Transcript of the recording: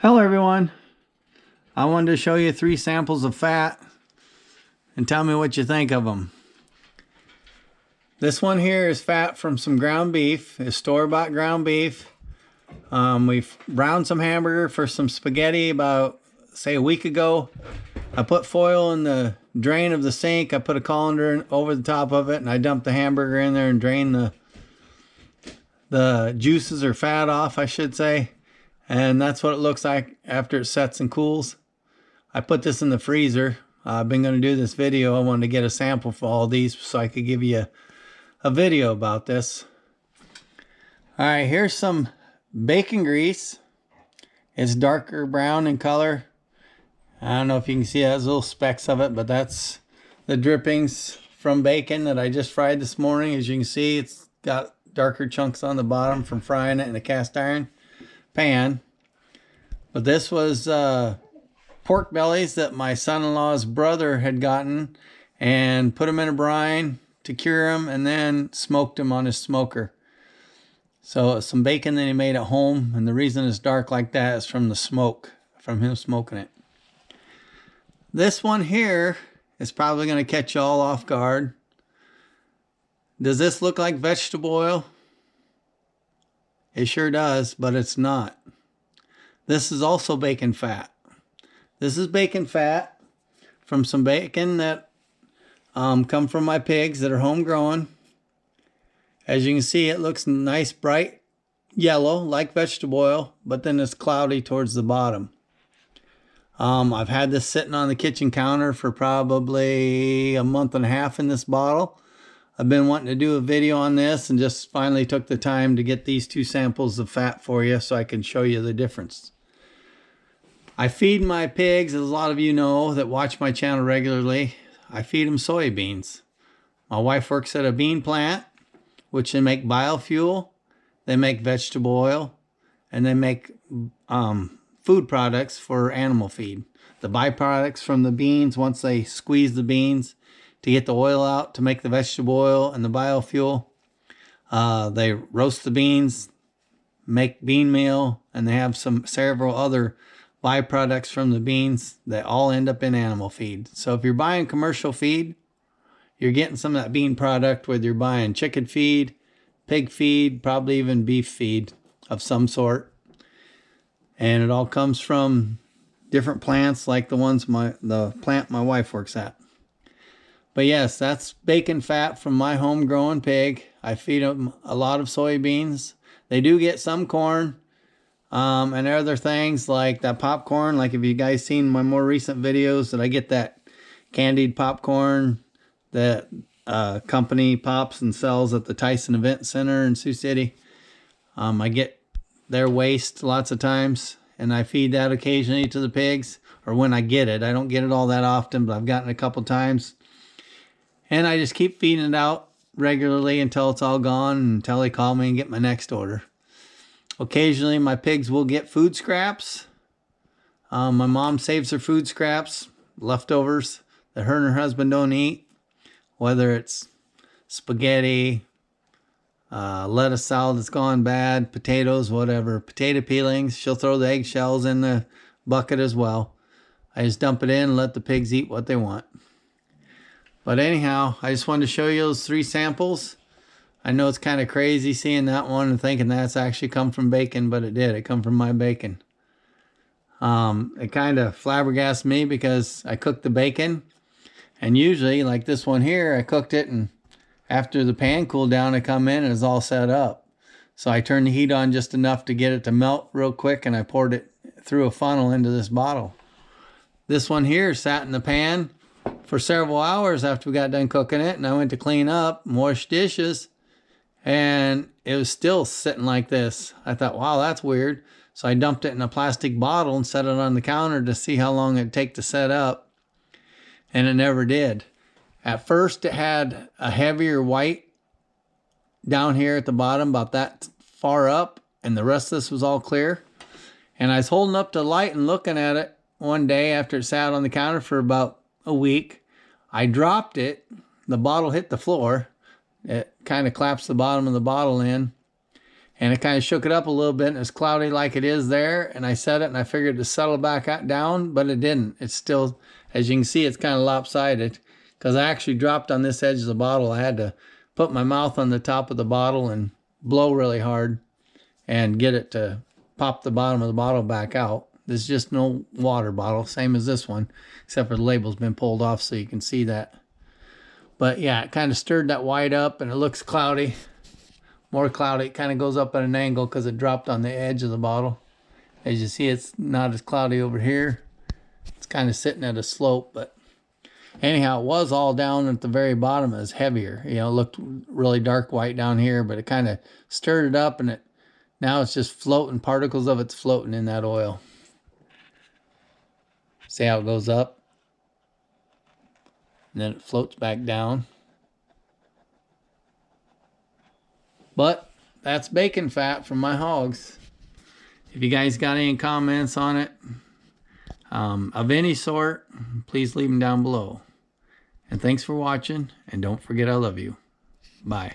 Hello everyone. I wanted to show you 3 samples of fat and tell me what you think of them. This one here is fat from some ground beef. It's store-bought ground beef. We've browned some hamburger for some spaghetti about, say, a week ago. I put foil in the drain of the sink. I put a colander over the top of it and I dumped the hamburger in there and drained the juices or fat off, I should say. And that's what it looks like after it sets and cools. I put this in the freezer. I've been going to do this video. I wanted to get a sample for all these so I could give you a video about this. All right, here's some bacon grease. It's darker brown in color. I don't know if you can see it has little specks of it, but that's the drippings from bacon that I just fried this morning. As you can see, it's got darker chunks on the bottom from frying it in a cast iron pan. But this was pork bellies that my son-in-law's brother had gotten and put them in a brine to cure them and then smoked them on his smoker. So some bacon that he made at home, and the reason it's dark like that is from the smoke, from him smoking it. This one here is probably going to catch you all off guard. Does this look like vegetable oil? It sure does, but it's not. This is also bacon fat. This is bacon fat from some bacon that come from my pigs that are homegrown. As you can see, it looks nice, bright yellow, like vegetable oil, but then it's cloudy towards the bottom. I've had this sitting on the kitchen counter for probably a month and a half in this bottle. I've been wanting to do a video on this and just finally took the time to get these 2 samples of fat for you so I can show you the difference. I feed my pigs, as a lot of you know that watch my channel regularly, I feed them soybeans. My wife works at a bean plant, which they make biofuel, they make vegetable oil, and they make food products for animal feed. The byproducts from the beans, once they squeeze the beans to get the oil out to make the vegetable oil and the biofuel, they roast the beans, make bean meal, and they have several other byproducts from the beans that all end up in animal feed. So if you're buying commercial feed, you're getting some of that bean product, whether you're buying chicken feed, pig feed, probably even beef feed of some sort. And it all comes from different plants like the plant my wife works at. But yes, that's bacon fat from my homegrown pig. I feed them a lot of soybeans. They do get some corn and other things like that popcorn. Like if you guys seen my more recent videos that I get that candied popcorn that company pops and sells at the Tyson Event Center in Sioux City. I get their waste lots of times and I feed that occasionally to the pigs, or when I get it. I don't get it all that often, but I've gotten it a couple times. And I just keep feeding it out regularly until it's all gone, until they call me and get my next order. Occasionally, my pigs will get food scraps. My mom saves her food scraps, leftovers that her and her husband don't eat. Whether it's spaghetti, lettuce salad that's gone bad, potatoes, whatever. Potato peelings, she'll throw the eggshells in the bucket as well. I just dump it in and let the pigs eat what they want. But anyhow, I just wanted to show you those 3 samples. I know it's kind of crazy seeing that one and thinking that's actually come from bacon, but it did. It come from my bacon. It kind of flabbergasted me because I cooked the bacon. And usually, like this one here, I cooked it and after the pan cooled down, I come in and it's all set up. So I turned the heat on just enough to get it to melt real quick and I poured it through a funnel into this bottle. This one here sat in the pan for several hours after we got done cooking it, and I went to clean up and wash dishes, and it was still sitting like this. I thought, wow, that's weird. So I dumped it in a plastic bottle and set it on the counter to see how long it'd take to set up, and it never did. At first, it had a heavier white down here at the bottom, about that far up, and the rest of this was all clear. And I was holding up the light and looking at it one day after it sat on the counter for about a week. I dropped it, the bottle hit the floor, it kind of collapsed the bottom of the bottle in, And I kind of shook it up a little bit, and it's cloudy like it is there. And I set it, and I figured to settle back down, but it didn't. It's still, as you can see, it's kind of lopsided because I actually dropped on this edge of the bottle. I had to put my mouth on the top of the bottle and blow really hard and get it to pop the bottom of the bottle back out. This is just no water bottle, same as this one, except for the label's been pulled off so you can see that. But yeah, it kind of stirred that white up, and it looks cloudy. More cloudy. It kind of goes up at an angle because it dropped on the edge of the bottle. As you see, it's not as cloudy over here. It's kind of sitting at a slope, but anyhow, it was all down at the very bottom. It was heavier. You know, it looked really dark white down here, but it kind of stirred it up, and now it's just floating. Particles of it's floating in that oil. See how it goes up? And then it floats back down. But that's bacon fat from my hogs. If you guys got any comments on it, of any sort, please leave them down below. And thanks for watching, and don't forget I love you. Bye.